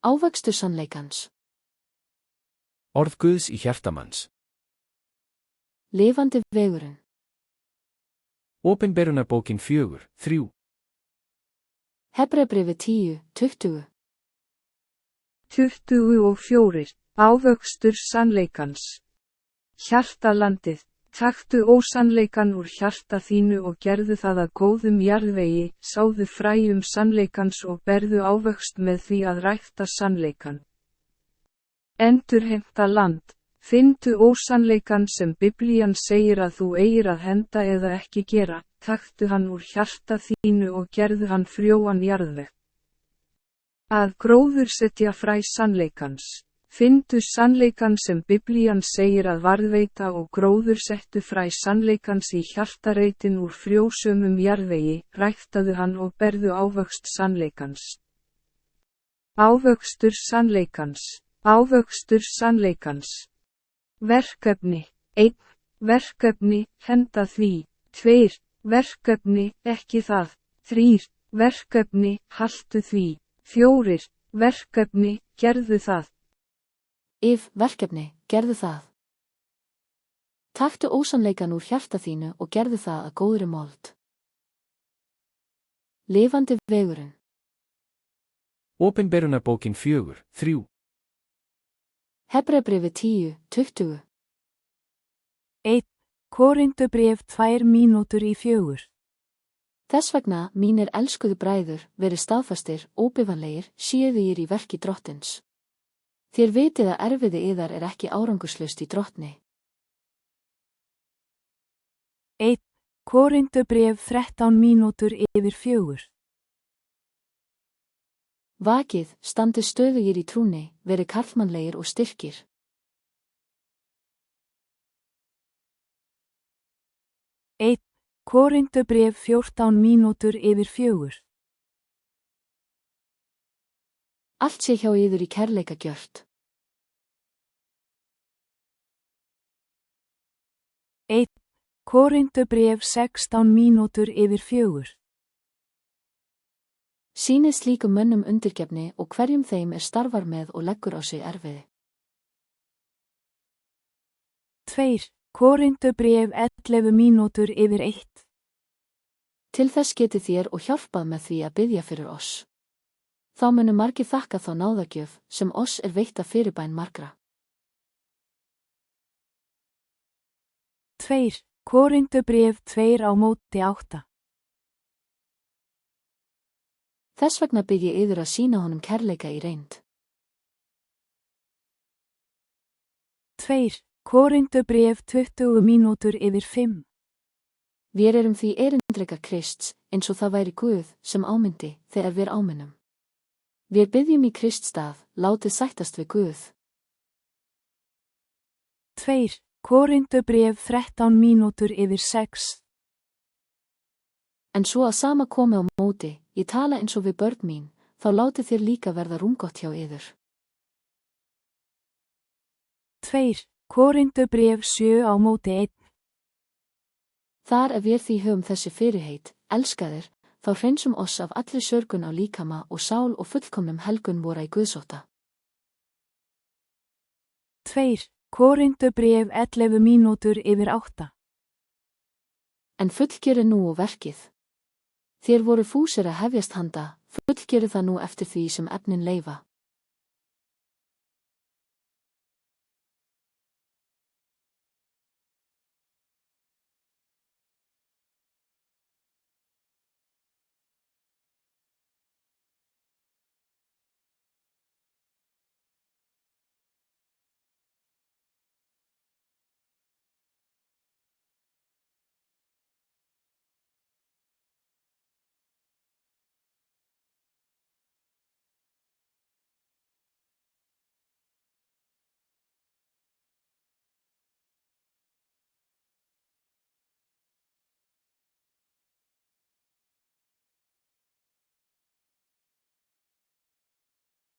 Ávöxtur sannleikans. Orð Guðs í hjarta manns. Lifandi vegurinn. Opinberunarbókin 4:3. Hebreabréfið 10:20. 24. Ávöxtur sannleikans. Hjartalandið, taktu ósannleikan úr hjarta þínu og gerðu það að góðum jarðvegi, sáðu fræjum sannleikans og berðu ávöxt með því að rækta sannleikan. Endurheimta land, finndu ósannleikan sem Biblían segir að þú eigir að henda eða ekki gera, taktu hann úr hjarta þínu og gerðu hann frjóan jarðveg. Að gróðursetja fræ sannleikans. Finndu sannleikan sem Biblían segir að varðveita og gróðursettu fræ sannleikans í hjartareitin úr frjósömum jarðvegi, ræktaðu hann og berðu ávöxt sannleikans. Ávöxtur sannleikans. Ávöxtur sannleikans. Verkefni. 1. Verkefni, henda því. 2. Verkefni, ekki það. 3. Verkefni, haltu því. 4. Verkefni, gerðu það. Verkefni, gerðu það. Taktu ósannleikan úr hjarta þínu og gerðu það að góðri mold. Lifandi vegurinn. Opinberunarbókin 4:3. Hebreabréfið 10:20. 1. Korinthubréf 2 mínútur í 4. Þess vegna, mínir elskuðu bræður, verið staðfastir, óbifanlegir, séuðir í verki Drottins. Þér vitið að erfiði yðar er ekki árangurslaust í Drottni. 1. Korinthubréf 13 mínútur yfir 4. Vakið, standið stöðugir í trúni, verið karlmannlegir og styrkir. 1. Korinthubréf 14 mínútur yfir 4. Allt sé hjá yður í kærleika gjört. 1. Korinthubréf 16 mínútur yfir 4. Sýnið slíkum mönnum undirgefni og hverjum þeim starfar með og leggur á sig erfiði. 2. Korinthubréf 11 mínútur yfir 1. Til þess getið þér og hjálpað með því að biðja fyrir oss. Þá munu margir þakka þá náðagjöf sem oss veitt af fyrirbæn margra. 2. Korinthubréf 2:8. Þess vegna bið ég yður að sýna honum kærleika í reynd. 2. Korinthubréf 20 mínútur yfir 5. Vér erum því erindreka Krists, eins og það væri Guð sem ámyndi þegar vér áminnum. Vér biðjum í Krists stað, látið sættast við Guð. 2. Korinthubréf 13 mínútur yfir 6. En svo að sama komi á móti, ég tala eins og við börn mín, þá látið þér líka verða rúmgott hjá yður. 2. Korinthubréf 7:1. Þar vér því höfum þessi fyrirheit, elskaðir, þá hreinsum oss af allri sörgun á líkama og sál og fullkomnum helgun vora í Guðsótta. 2. Korinthubréf 11 mínútur yfir 8. En fullgjörið nú og verkið. Þér voru fúsir að hefjast handa, fullgjörið það nú eftir því sem efnin leyfa.